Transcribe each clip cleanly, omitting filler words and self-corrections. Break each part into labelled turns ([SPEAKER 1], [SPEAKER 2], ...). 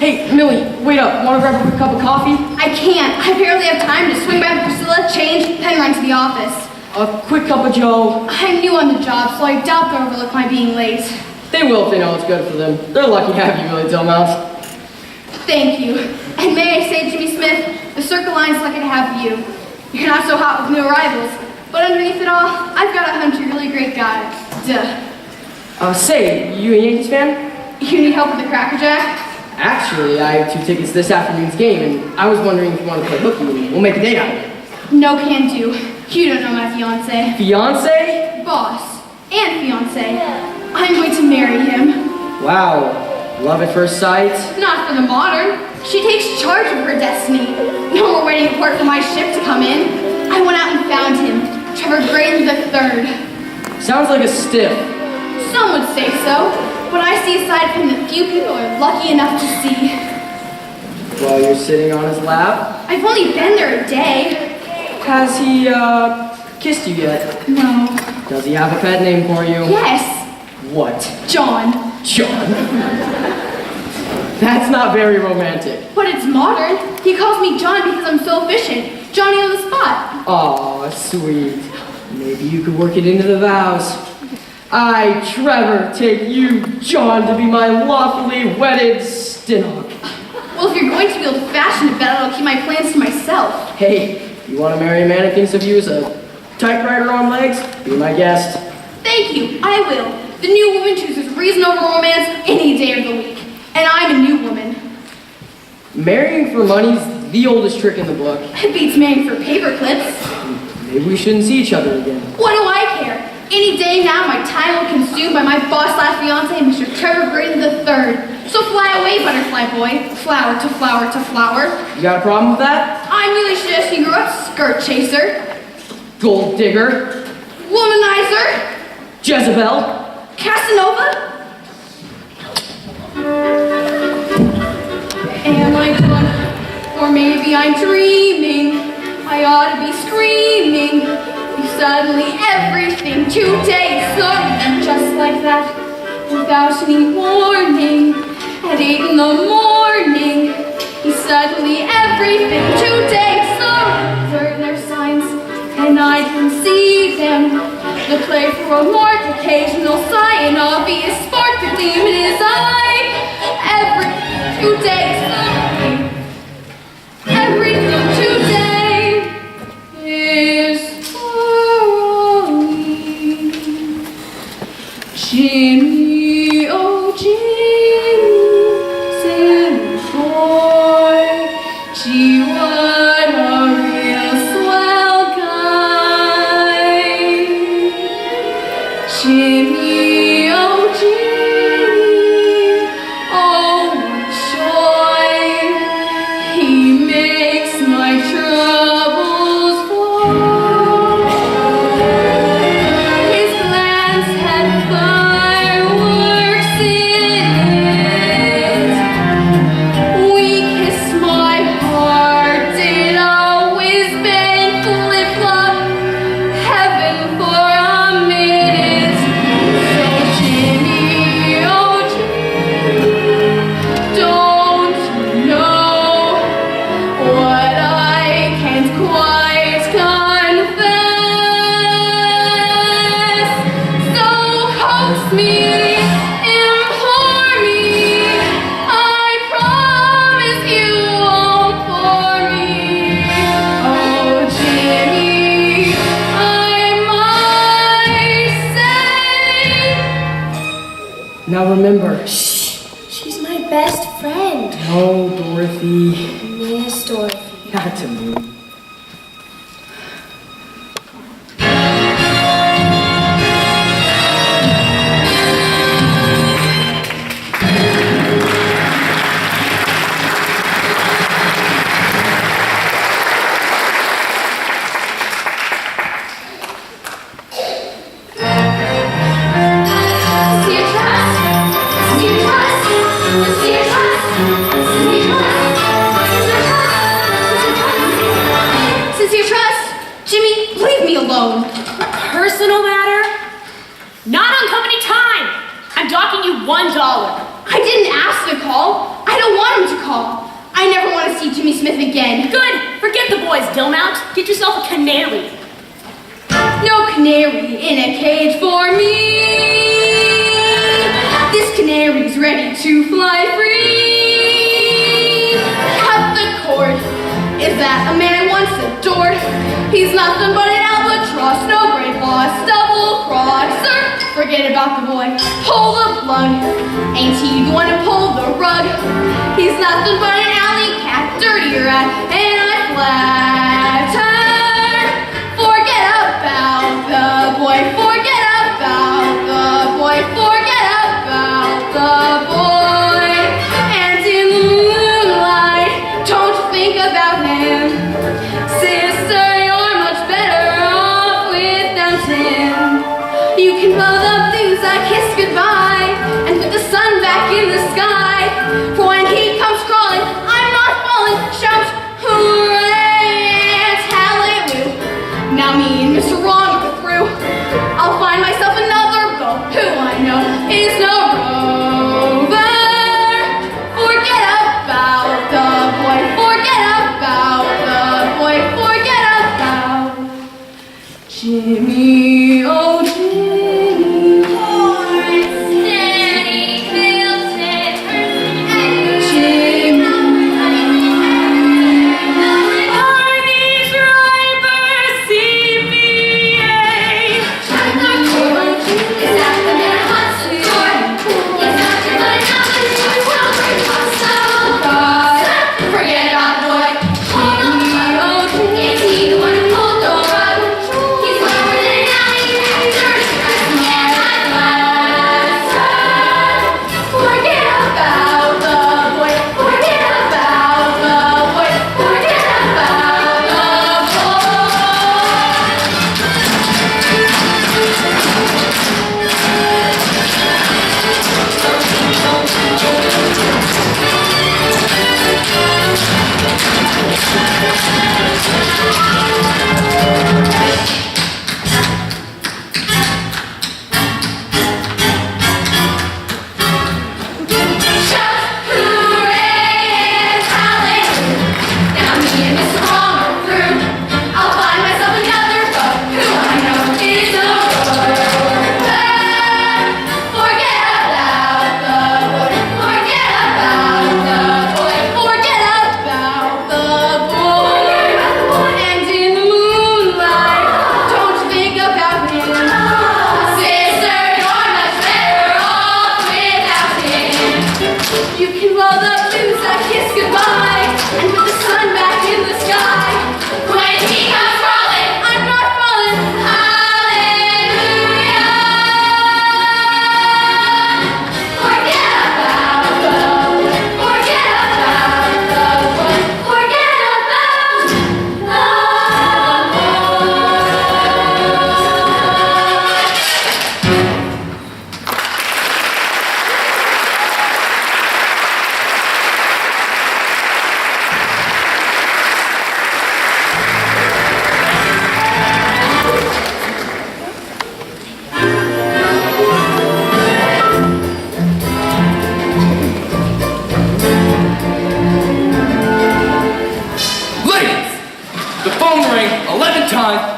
[SPEAKER 1] Hey, Millie, wait up. Want to grab a quick cup of coffee?
[SPEAKER 2] I can't. I barely have time to swing by Priscilla, change, then run to the office.
[SPEAKER 1] A quick cup of Joe.
[SPEAKER 2] I'm new on the job, so I doubt they'll overlook my being late.
[SPEAKER 1] They will if they know it's good for them. They're lucky to have you, Millie Dillmouth.
[SPEAKER 2] Thank you. And may I say, Jimmy Smith, the Circle Line's lucky to have you. You're not so hot with new arrivals, but underneath it all, I've got a hunch you're a really great guy. Duh.
[SPEAKER 1] Say, you a Yankees fan?
[SPEAKER 2] You need help with the Cracker Jack?
[SPEAKER 1] Actually, I have 2 tickets to this afternoon's game, and I was wondering if you want to play hooky with me. We'll make a date out of it.
[SPEAKER 2] No can do. You don't know my fiancé.
[SPEAKER 1] Fiancé?
[SPEAKER 2] Boss. And fiancé. I'm going to marry him.
[SPEAKER 1] Wow. Love at first sight?
[SPEAKER 2] Not for the modern. She takes charge of her destiny. No more waiting for my ship to come in. I went out and found him. Trevor Graydon III.
[SPEAKER 1] Sounds like a stiff.
[SPEAKER 2] Some would say so, but I see a side from that few people are lucky enough to see.
[SPEAKER 1] While you're sitting on his lap?
[SPEAKER 2] I've only been there a day.
[SPEAKER 1] Has he, kissed you yet?
[SPEAKER 2] No.
[SPEAKER 1] Does he have a pet name for you?
[SPEAKER 2] Yes.
[SPEAKER 1] What?
[SPEAKER 2] John.
[SPEAKER 1] John? That's not very romantic.
[SPEAKER 2] But it's modern. He calls me John because I'm so efficient. Johnny on the spot.
[SPEAKER 1] Aw, sweet. Maybe you could work it into the vows. I, Trevor, take you, John, to be my lawfully wedded stinnock.
[SPEAKER 2] Well, if you're going to be old-fashioned about it, I'll keep my plans to myself.
[SPEAKER 1] Hey, you want to marry a man who thinks of you as a typewriter on legs? Be my guest.
[SPEAKER 2] Thank you, I will. The new woman chooses reason over romance any day of the week. And I'm a new woman.
[SPEAKER 1] Marrying for money's the oldest trick in the book.
[SPEAKER 2] It beats marrying for paper clips.
[SPEAKER 1] Maybe we shouldn't see each other again.
[SPEAKER 2] What do I care? Any day now, my time will be consumed by my boss/fiancé, Mr. Trevor Graydon III. So fly away, butterfly boy. Flower to flower to flower.
[SPEAKER 1] You got a problem with that?
[SPEAKER 2] I'm really suggesting you grew up skirt chaser,
[SPEAKER 1] Gold digger.
[SPEAKER 2] womanizer,
[SPEAKER 1] Jezebel.
[SPEAKER 2] Casanova. Am I drunk? Or maybe I'm dreaming. I ought to be screaming. You suddenly everything today sudden just like that, without any warning. At 8 in the morning, you suddenly everything today sudden. Their signs, and I can see them. The play for a marked occasional sigh, an obvious spark to gleam in his eye. Everything today suddenly. Everything today is falling. Jimmy, oh Jimmy, silly boy, gee, what a real swell guy. Jimmy, oh Jimmy, oh what joy, he makes my troubles fly. His glance had fireworks in it. We kissed my heart, it always been flip-flop, heaven for a minute. So Jimmy, oh Jimmy, don't you know what I can't quite confess? So coax me, implore me, I promise you won't bore me. Oh Jimmy, I might say.
[SPEAKER 1] Now remember.
[SPEAKER 3] She's my best friend,
[SPEAKER 1] No, Dorothy.
[SPEAKER 3] Miss Dorothy.
[SPEAKER 1] Not to me.
[SPEAKER 2] Sincere trust. Jimmy, leave me alone.
[SPEAKER 4] Personal matter? Not on company time! I'm docking you $1.
[SPEAKER 2] I didn't ask to call. I don't want him to call. I never want to see Jimmy Smith again.
[SPEAKER 4] Good. Forget the boys, Dillmount. Get yourself a canary.
[SPEAKER 2] No canary in a cage for me. This canary's ready to fly free. Cut the cord. Is that a man I once adored? He's nothing but an albatross, no great loss, double crosser. Forget about the boy. Pull the plug. Ain't he the one to pull the rug? He's nothing but an alley cat, dirty rat, and I flatter. Forget about the boy. Forget about the boy. Forget about the boy. And in the moonlight, don't you think about him. Sister, you're much better off without him. You can blow the blues a kiss goodbye and put the sun back in the sky. For when he comes crawling, I'm not falling. Shout hooray and hallelujah. Now me and Mr. Wrong are through. I'll find myself another beau who I know is no rover. Forget about the boy. Forget about the boy. Forget about Jimmy. Oh, Jimmy.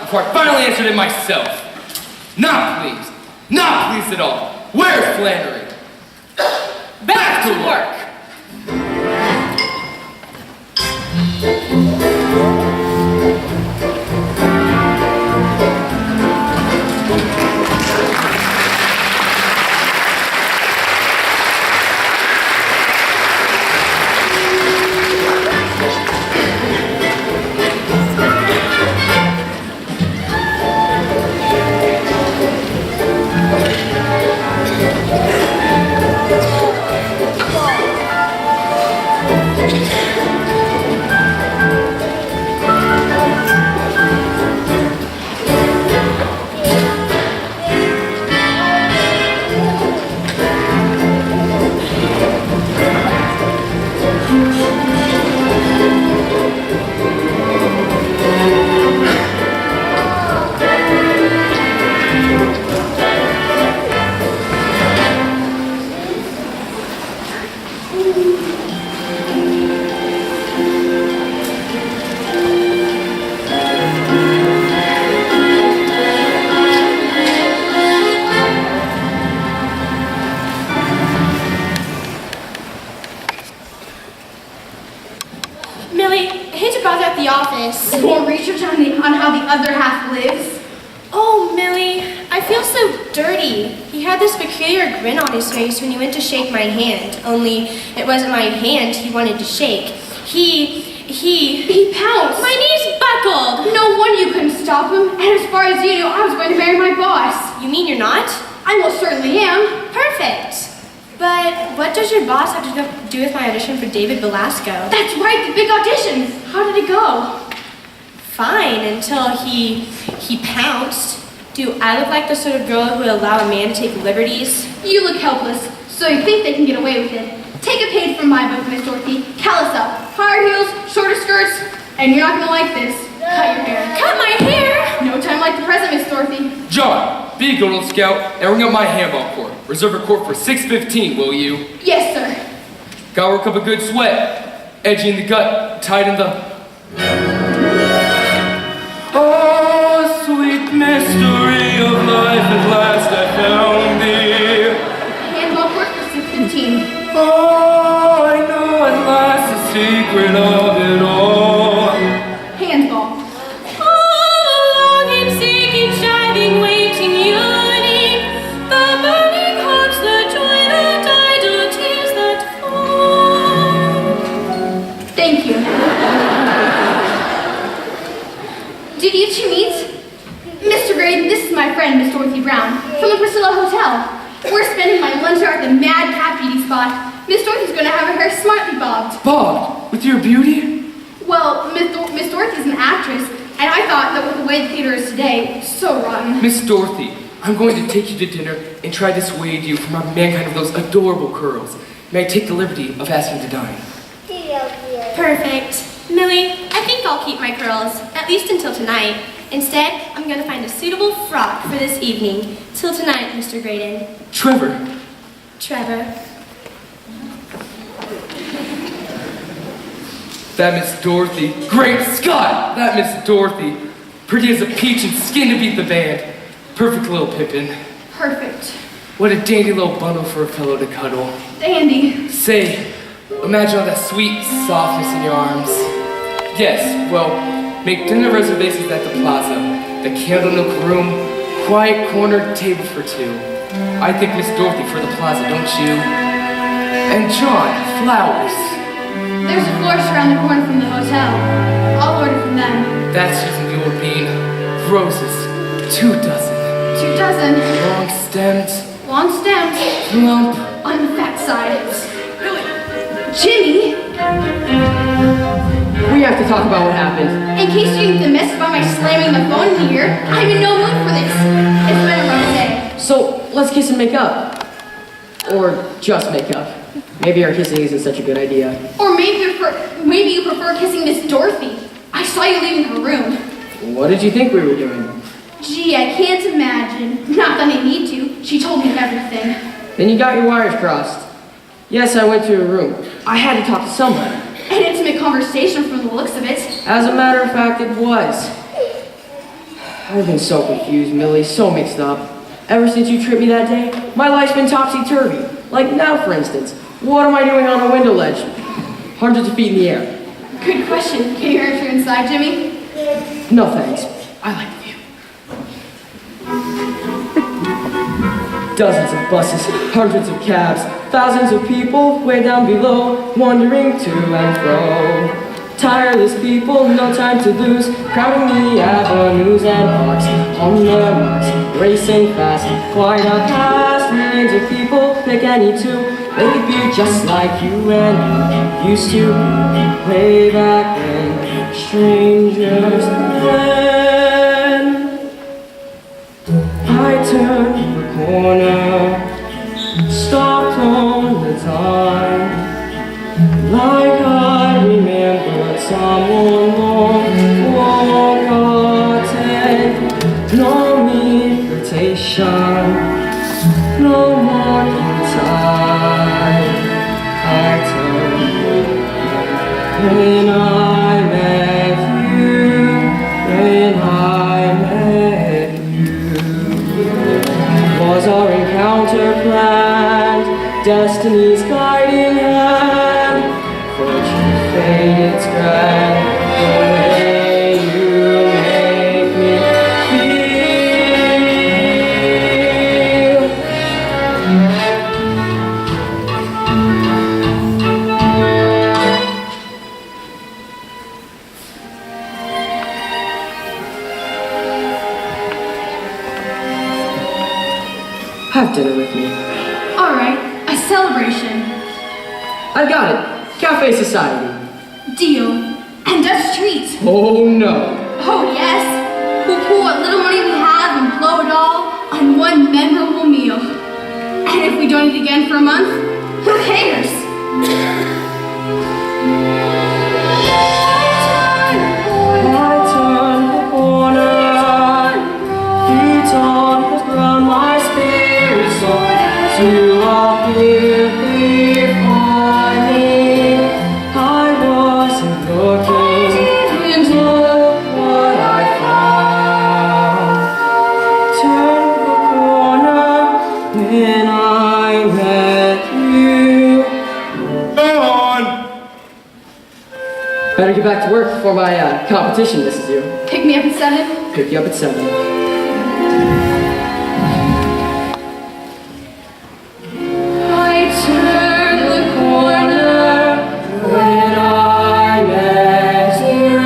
[SPEAKER 5] Before I finally answered it myself. Not pleased. Not pleased at all. Where's Flannery? Back to work.
[SPEAKER 2] office. More research on how the other half lives.
[SPEAKER 3] Oh, Millie, I feel so dirty. He had this peculiar grin on his face when he went to shake my hand, only it wasn't my hand he wanted to shake. He pounced.
[SPEAKER 2] My knee's buckled. No wonder you couldn't stop him. And as far as you knew, I was going to marry my boss.
[SPEAKER 3] You mean you're not?
[SPEAKER 2] I most certainly am.
[SPEAKER 3] Perfect. But what does your boss have to do with my audition for David Belasco?
[SPEAKER 2] That's right, the big audition. How did it go?
[SPEAKER 3] Fine, until he pounced. Do I look like the sort of girl who would allow a man to take liberties?
[SPEAKER 2] You look helpless, so you think they can get away with it. Take a page from my book, Miss Dorothy. Callus up. Higher heels, shorter skirts, and you're not gonna like this. Cut your hair.
[SPEAKER 3] Cut my hair?
[SPEAKER 2] No time like the present, Miss Dorothy.
[SPEAKER 5] John, be a good little scout and ring up my handball court. Reserve a court for 6:15, will you?
[SPEAKER 2] Yes, sir.
[SPEAKER 5] Gotta work up a good sweat. Edgy in the gut, tight in the... Oh, sweet mystery of life, at last I found thee.
[SPEAKER 2] Handball court for 6:15.
[SPEAKER 5] Oh, I know at last the secret of it all.
[SPEAKER 2] Handball.
[SPEAKER 3] All along in seeking, striving, waiting, yearning, the burning hopes, the joy that died, the tears that fall.
[SPEAKER 2] Thank you. Did you two meet? Mr. Graydon, this is my friend, Miss Dorothy Brown, from the Priscilla Hotel. We're spending my lunch hour at the Mad Cat Beauty Spot. Miss Dorothy's going to have her hair smartly bobbed.
[SPEAKER 5] Bob, with your beauty?
[SPEAKER 2] Well, Miss Dorothy's an actress, and I thought that with the way the theater is today, so rotten.
[SPEAKER 5] Miss Dorothy, I'm going to take you to dinner and try to dissuade you from our mankind of those adorable curls. May I take the liberty of asking to dine?
[SPEAKER 3] Perfect. Millie, I think I'll keep my curls, at least until tonight. Instead, I'm going to find a suitable frock for this evening. Till tonight, Mr. Graydon.
[SPEAKER 5] Trevor. That Miss Dorothy. Great Scott! That Miss Dorothy. Pretty as a peach and skin to beat the band. Perfect little Pippin.
[SPEAKER 2] Perfect.
[SPEAKER 5] What a dandy little bundle for a fellow to cuddle.
[SPEAKER 2] Dandy.
[SPEAKER 5] Say, imagine all that sweet softness in your arms. Yes, well, make dinner reservations at the plaza. The Candlenook room, quiet corner table for two. I think Miss Dorothy for the plaza, don't you? And John, flowers.
[SPEAKER 2] There's a florist around the corner from the hotel. I'll order from them.
[SPEAKER 5] That's using the old bean. Roses, 2 dozen.
[SPEAKER 2] 2 dozen.
[SPEAKER 5] Long stemmed,
[SPEAKER 2] Long stems.
[SPEAKER 5] plump.
[SPEAKER 2] On the fat side. Jimmy,
[SPEAKER 1] We have to talk about what happened.
[SPEAKER 2] in case you didn't get the message by my slamming the phone in here, I'm in no mood for this. It's been a rough day.
[SPEAKER 1] So, let's kiss and make up. Or just make up. Maybe our kissing isn't such a good idea.
[SPEAKER 2] Or maybe you prefer kissing Miss Dorothy. I saw you leaving her room.
[SPEAKER 1] What did you think we were doing?
[SPEAKER 2] Gee, I can't imagine. Not that I need to. She told me everything.
[SPEAKER 1] Then you got your wires crossed. Yes, I went to her room. I had to talk to someone.
[SPEAKER 2] An intimate conversation from the looks of it.
[SPEAKER 1] As a matter of fact, it was. I've been so confused, Millie, so mixed up. Ever since you tripped me that day, my life's been topsy-turvy. Like now, for instance, what am I doing on a window ledge? Hundreds of feet in the air.
[SPEAKER 2] Good question. Can you enter inside, Jimmy?
[SPEAKER 1] No thanks. I like the view. Dozens of buses, hundreds of cabs, thousands of people way down below, wandering to and fro. Tireless people, no time to lose, crowding the avenues and parks, on their marks, racing fast, quite a past. Millions of people, pick any two, they could be just like you and me used to be way back when, strangers then. I turned the corner, stopped on the dime, like I remembered someone long forgotten. No invitation, no morning time. I turned when I met you, when I met you. Was our encounter planned, destiny's guiding hand? Fortune faded its grand, the way have dinner with me.
[SPEAKER 2] All right, a celebration.
[SPEAKER 1] I've got it. Cafe Society.
[SPEAKER 2] Deal. And Dutch treats.
[SPEAKER 1] Oh no.
[SPEAKER 2] Oh yes. We'll pool what little money we have and blow it all on one memorable meal. And if we don't eat again for a month, who cares?
[SPEAKER 1] I turn the corner, feet on the ground, my spirit's up to appear before me. I wasn't looking, and look what I found. Turn the corner when I met you.
[SPEAKER 6] Go on.
[SPEAKER 1] Better get back to work before my competition misses you.
[SPEAKER 2] Pick me up at 7.
[SPEAKER 1] Pick you up at 7. I turned the corner when I met you.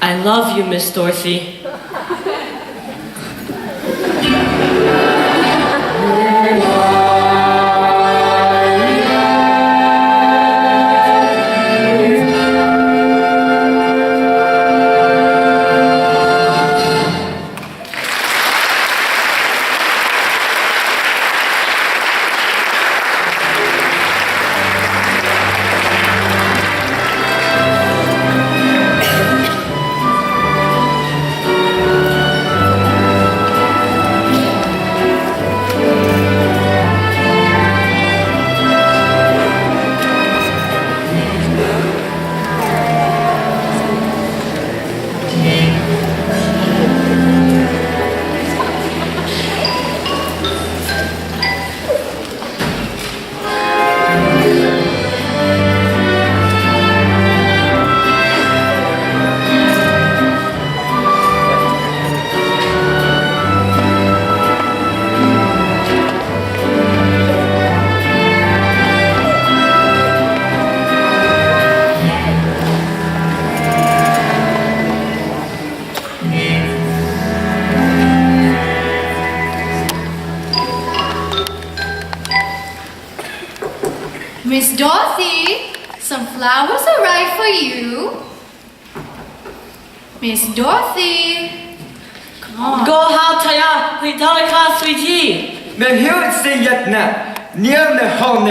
[SPEAKER 4] I love you, Miss Dorothy.
[SPEAKER 2] Miss Dorothy, some flowers are right for you. Miss Dorothy. Come on.
[SPEAKER 4] Go how Taya, we tell the class sweetie.
[SPEAKER 6] Men hur ser jättna. Ner home.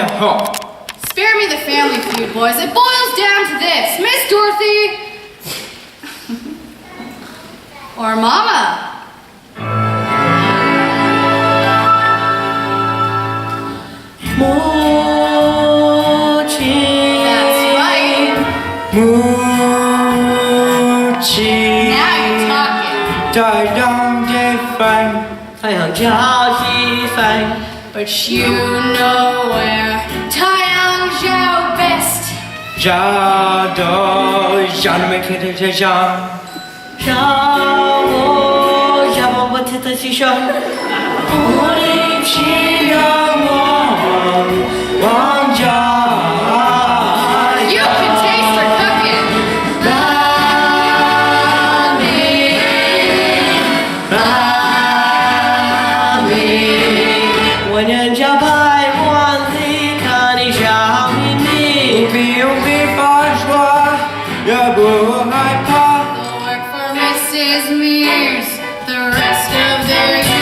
[SPEAKER 2] Spare me the family feud, boys. It boils down to this. Miss Dorothy. Or Mama. That's right.
[SPEAKER 6] Muchi.
[SPEAKER 2] Now you're talking.
[SPEAKER 6] Dai dong de fang.
[SPEAKER 2] But you know where Taiyangzhou best.
[SPEAKER 6] Ja do jan me kete je jan. Chi yang wang jia.
[SPEAKER 2] You can taste her cooking. They'll work for Mrs. Mears the rest of their years.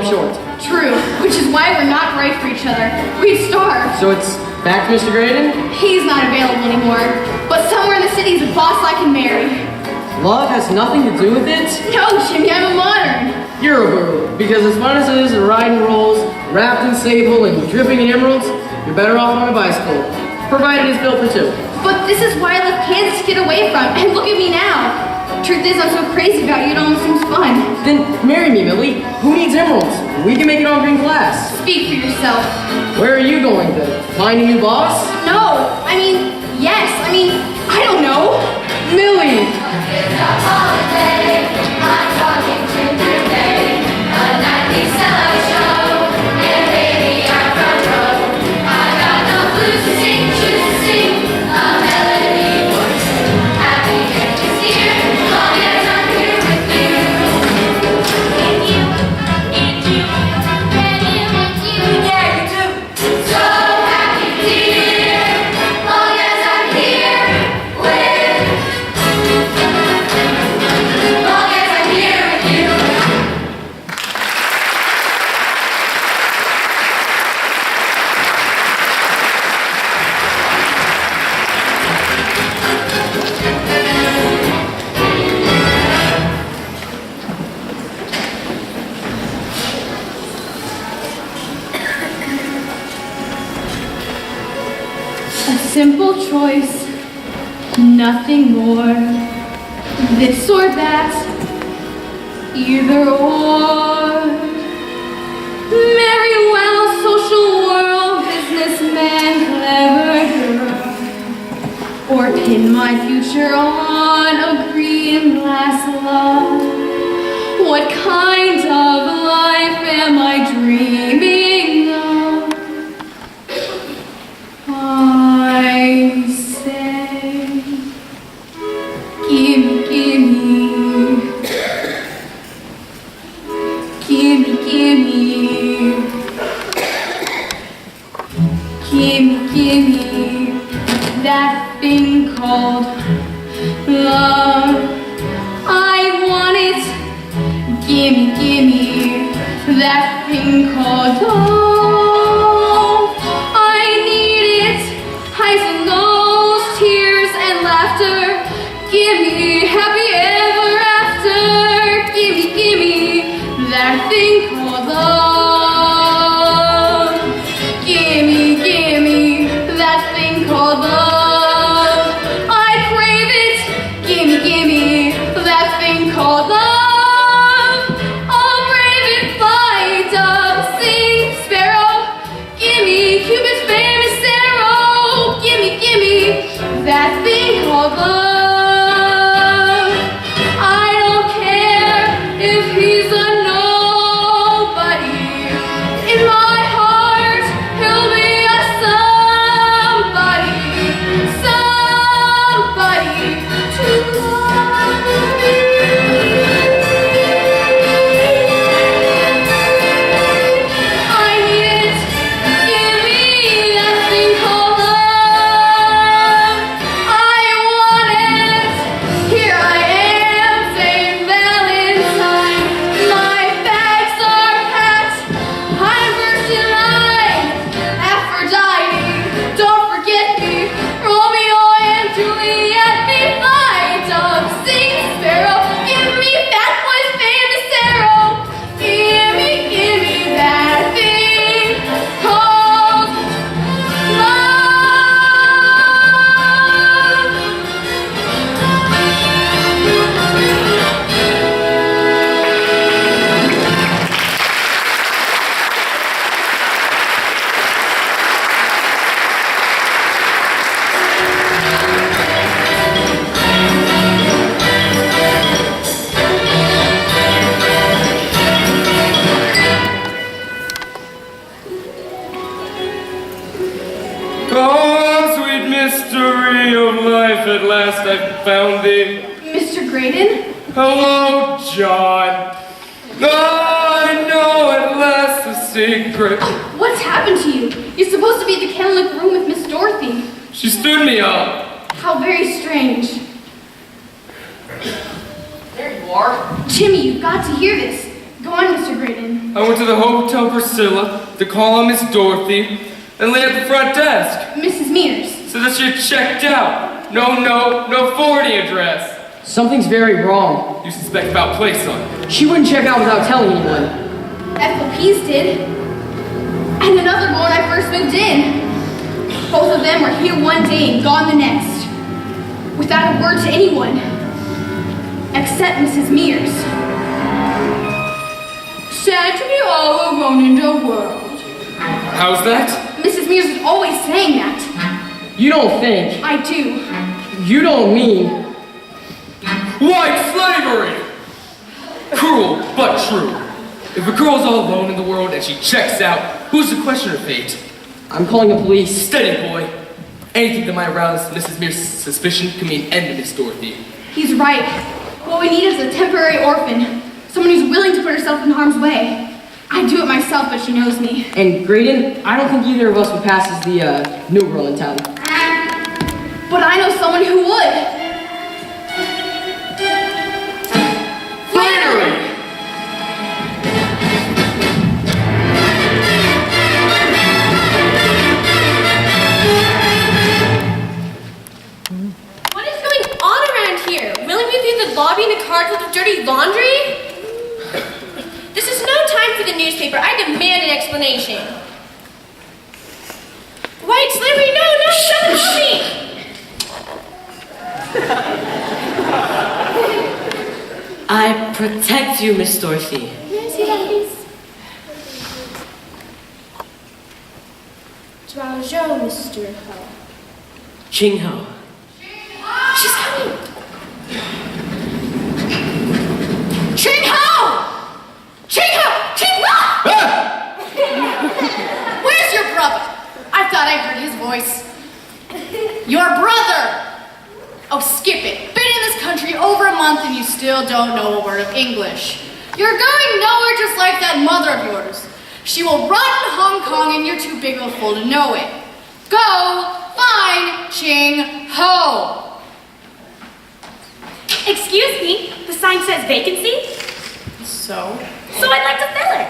[SPEAKER 1] up short.
[SPEAKER 2] True, which is why we're not right for each other. We'd starve.
[SPEAKER 1] So it's back to Mr. Graydon?
[SPEAKER 2] He's not available anymore, but somewhere in the city is a boss I can marry.
[SPEAKER 1] Love has nothing to do with it?
[SPEAKER 2] No, Jimmy, I'm a modern.
[SPEAKER 1] You're a boo, because as fun as it is to ride in rolls, wrapped in sable, and dripping in emeralds, you're better off on a bicycle, provided it's built for two.
[SPEAKER 2] But this is why I left Kansas to get away from, and look at me now. Truth is, I'm so crazy about you, it almost seems fun.
[SPEAKER 1] Then marry me, Millie. Who needs emeralds? We can make it on green glass.
[SPEAKER 2] Speak for yourself.
[SPEAKER 1] Where are you going to find a new boss?
[SPEAKER 2] No, yes, I don't know.
[SPEAKER 1] Millie!
[SPEAKER 2] A simple choice, nothing more. This or that, either or. Very well, social world, businessman, clever girl. Or pin my future on a green glass love. What kind of life am I dreaming of? I say, gimme, gimme, gimme, gimme, gimme, gimme, that thing called love. I want it, gimme, gimme, that thing called love. Gimme happy ever after. Gimme, gimme that thing called love. Gimme, gimme that thing called love. I crave it. Gimme, gimme that thing called love. I'll brave it, fly, dove, sing, sparrow. Gimme Cupid's famous arrow. Gimme, gimme that thing called love.
[SPEAKER 5] Oh, sweet mystery of life, at last I've found thee.
[SPEAKER 2] Mr. Graydon?
[SPEAKER 5] Hello, John. I know at last the secret.
[SPEAKER 2] What's happened to you? You're supposed to be at the Kennewick room with Miss Dorothy.
[SPEAKER 5] She stood me up.
[SPEAKER 2] How very strange.
[SPEAKER 1] There you are.
[SPEAKER 2] Jimmy, you've got to hear this. Go on, Mr. Graydon.
[SPEAKER 5] I went to the Hotel Priscilla to call on Miss Dorothy and lay at the front desk.
[SPEAKER 2] Mrs. Mears.
[SPEAKER 5] So that she checked out. No note, no forwarding address.
[SPEAKER 1] Something's very wrong.
[SPEAKER 5] You suspect foul play, son.
[SPEAKER 1] She wouldn't check out without telling anyone.
[SPEAKER 2] FOPs did. And another girl when I first moved in. Both of them were here one day and gone the next. Without a word to anyone. Except Mrs. Mears. Sad to be all alone in the world.
[SPEAKER 5] How's that?
[SPEAKER 2] Mrs. Mears is always saying that.
[SPEAKER 1] You don't think.
[SPEAKER 2] I do.
[SPEAKER 1] You don't mean.
[SPEAKER 5] White slavery! Cruel, but true. If a girl's all alone in the world and she checks out, who's to question her fate?
[SPEAKER 1] I'm calling the police.
[SPEAKER 5] Steady, boy. Anything that might arouse Mrs. Mears' suspicion can mean end to Miss Dorothy.
[SPEAKER 2] He's right. What we need is a temporary orphan. Someone who's willing to put herself in harm's way. I'd do it myself, but she knows me.
[SPEAKER 1] And Graydon, I don't think either of us would pass as the new girl in town.
[SPEAKER 2] But I know someone who would.
[SPEAKER 5] Flannery!
[SPEAKER 3] What is going on around here? Willing me through the lobby in a car full of dirty laundry? This is no time for the newspaper. I demand an explanation. White slavery, no, don't help me!
[SPEAKER 4] I protect you, Miss Dorothy.
[SPEAKER 3] May I see that, please? Zhao, Mr. Ho.
[SPEAKER 4] Ching Ho.
[SPEAKER 3] She's coming! Ching Ho! Ching Ho! Ching Ho! Where's your brother? I thought I heard his voice. Your brother! Oh, skip it. Been in this country over a month and you still don't know a word of English. You're going nowhere just like that mother of yours. She will run Hong Kong and you're too big of a fool to know it. Go find Ching Ho!
[SPEAKER 7] Excuse me, the sign says vacancy,
[SPEAKER 3] So
[SPEAKER 7] I'd like to fill it.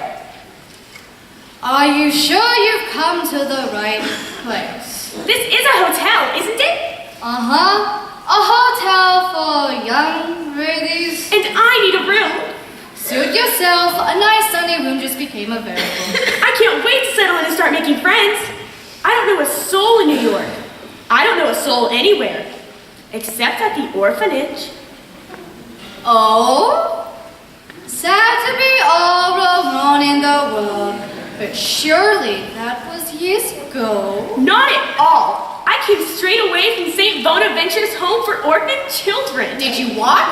[SPEAKER 3] are you sure you've come to the right place?
[SPEAKER 7] This is a hotel, isn't it?
[SPEAKER 3] Uh-huh. A hotel for young ladies.
[SPEAKER 7] And I need a room.
[SPEAKER 3] Suit yourself. A nice sunny room just became available.
[SPEAKER 7] I can't wait to settle in and start making friends. I don't know a soul in New York. I don't know a soul anywhere, except at the orphanage.
[SPEAKER 3] Oh? Sad to be all alone in the world. But surely that was years ago.
[SPEAKER 7] Not at all. I came straight away from St. Bonaventure's home for orphan children.
[SPEAKER 3] Did you walk?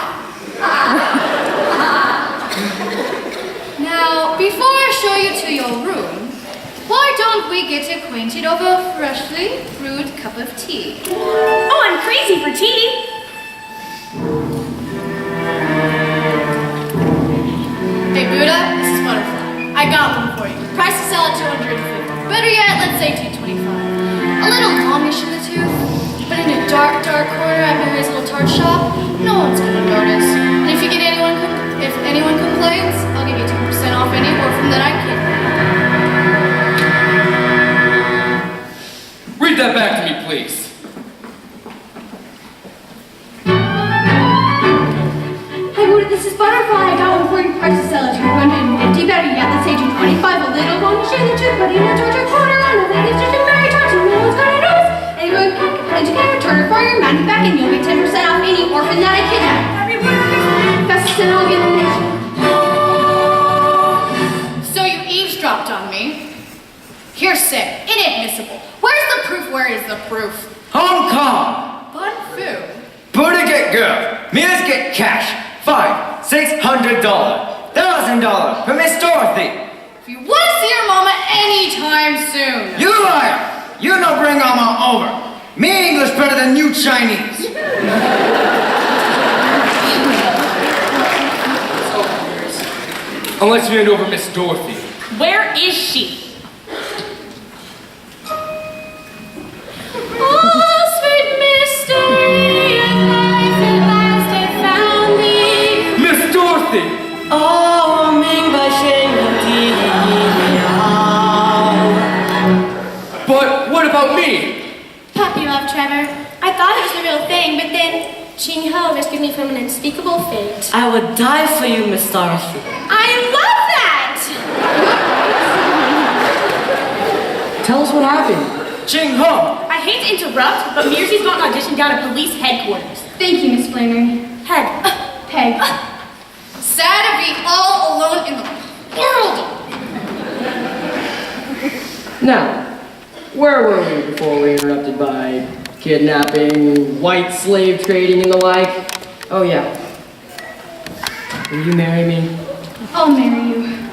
[SPEAKER 3] Now, before I show you to your room, why don't we get acquainted over a freshly brewed cup of tea?
[SPEAKER 7] Oh, I'm crazy for tea.
[SPEAKER 3] Hey, Buddha, this is Butterfly. I got one for you. Price to sell at $250. Better yet, let's say $225. A little longish in the tooth, but in a dark, dark corner at Mary's little tart shop, no one's gonna notice. And if anyone complains, I'll give you 10% off any orphan that I can.
[SPEAKER 5] Read that back to me, please.
[SPEAKER 2] Hey, Buddha, this is Butterfly. I got one for you. Price to sell at $250. Better yet, let's say $225. A little longish in the tooth, but in a dark, dark corner, I know that it's just a very touch, and no one's gonna notice. Anyone can return it for your money back, and you'll get 10% off any orphan that I kidnap. Best to all get the nation.
[SPEAKER 3] So you eavesdropped on me? Hearsay. Inadmissible. Where's the proof? Where is the proof?
[SPEAKER 6] Hong Kong.
[SPEAKER 3] Bun Fu.
[SPEAKER 6] Buddha get girl. Mears get cash. $500, $600, $1,000 for Miss Dorothy.
[SPEAKER 3] If you want to see your mama anytime soon.
[SPEAKER 6] You liar. You no bring mama over. Me English better than you Chinese.
[SPEAKER 5] Unless you hand over Miss Dorothy.
[SPEAKER 7] Where is she?
[SPEAKER 3] Oh, sweet mystery of life, at last I found thee.
[SPEAKER 5] Miss Dorothy!
[SPEAKER 4] Oh, Ming Bai
[SPEAKER 3] saved me from an unspeakable fate.
[SPEAKER 4] I would die for you, Miss Dorothy.
[SPEAKER 3] I love that!
[SPEAKER 1] Tell us what happened.
[SPEAKER 6] Ching Ho!
[SPEAKER 7] I hate to interrupt, but Mirzy's got an audition down at police headquarters.
[SPEAKER 2] Thank you, Miss Flannery.
[SPEAKER 3] Head.
[SPEAKER 2] Peg. Sad to be all alone in the world.
[SPEAKER 1] Now, where were we before we were interrupted by kidnapping, white slave trading, and the like? Oh yeah. Will you marry me?
[SPEAKER 2] I'll marry you.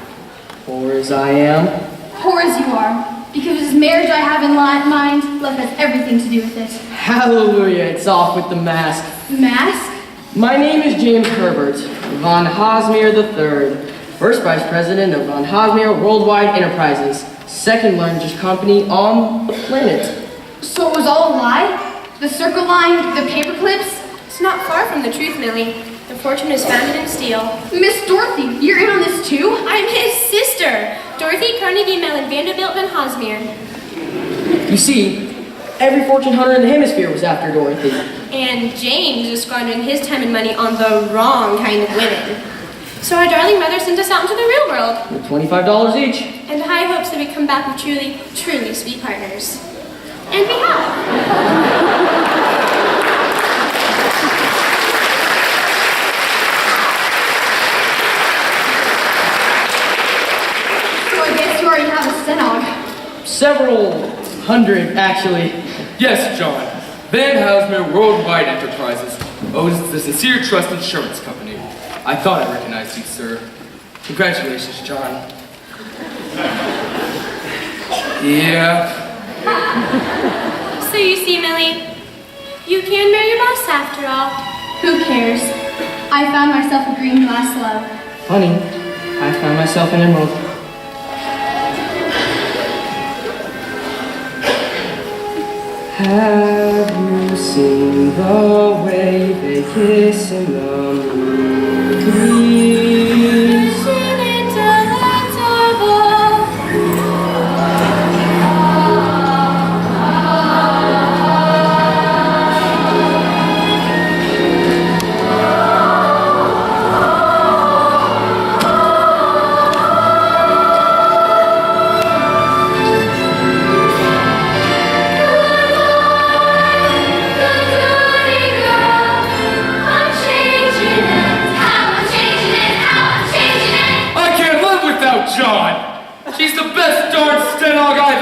[SPEAKER 1] Poor as I am.
[SPEAKER 2] Poor as you are. Because this marriage I have in mind, love has everything to do with it.
[SPEAKER 1] Hallelujah, it's off with the mask.
[SPEAKER 2] Mask?
[SPEAKER 1] My name is James Herbert, von Hosmer III, first vice president of von Hosmer Worldwide Enterprises, second largest company on the planet.
[SPEAKER 2] So it was all a lie? The circle line, the paper clips?
[SPEAKER 3] It's not far from the truth, Millie. The fortune is founded in steel.
[SPEAKER 2] Miss Dorothy, you're in on this too?
[SPEAKER 3] I'm his sister, Dorothy Carnegie Mellon Vanderbilt Van Hosmer.
[SPEAKER 1] You see, every fortune hunter in the hemisphere was after Dorothy.
[SPEAKER 3] And James is squandering his time and money on the wrong kind of women. So our darling mother sent us out into the real world.
[SPEAKER 1] With $25 each.
[SPEAKER 3] And high hopes that we come back with truly, truly sweet partners. And we have.
[SPEAKER 2] So I guess you already have a senog.
[SPEAKER 1] Several hundred, actually.
[SPEAKER 5] Yes, John. Van Housemer Worldwide Enterprises owns the Sincere Trust Insurance Company. I thought I recognized you, sir. Congratulations, John. Yeah.
[SPEAKER 3] So you see, Millie, you can marry your boss after all.
[SPEAKER 2] Who cares? I found myself a green glass love.
[SPEAKER 1] Funny, I found myself an emerald. Have you seen the way they kiss in the movies?
[SPEAKER 5] John! She's the best darn stenog I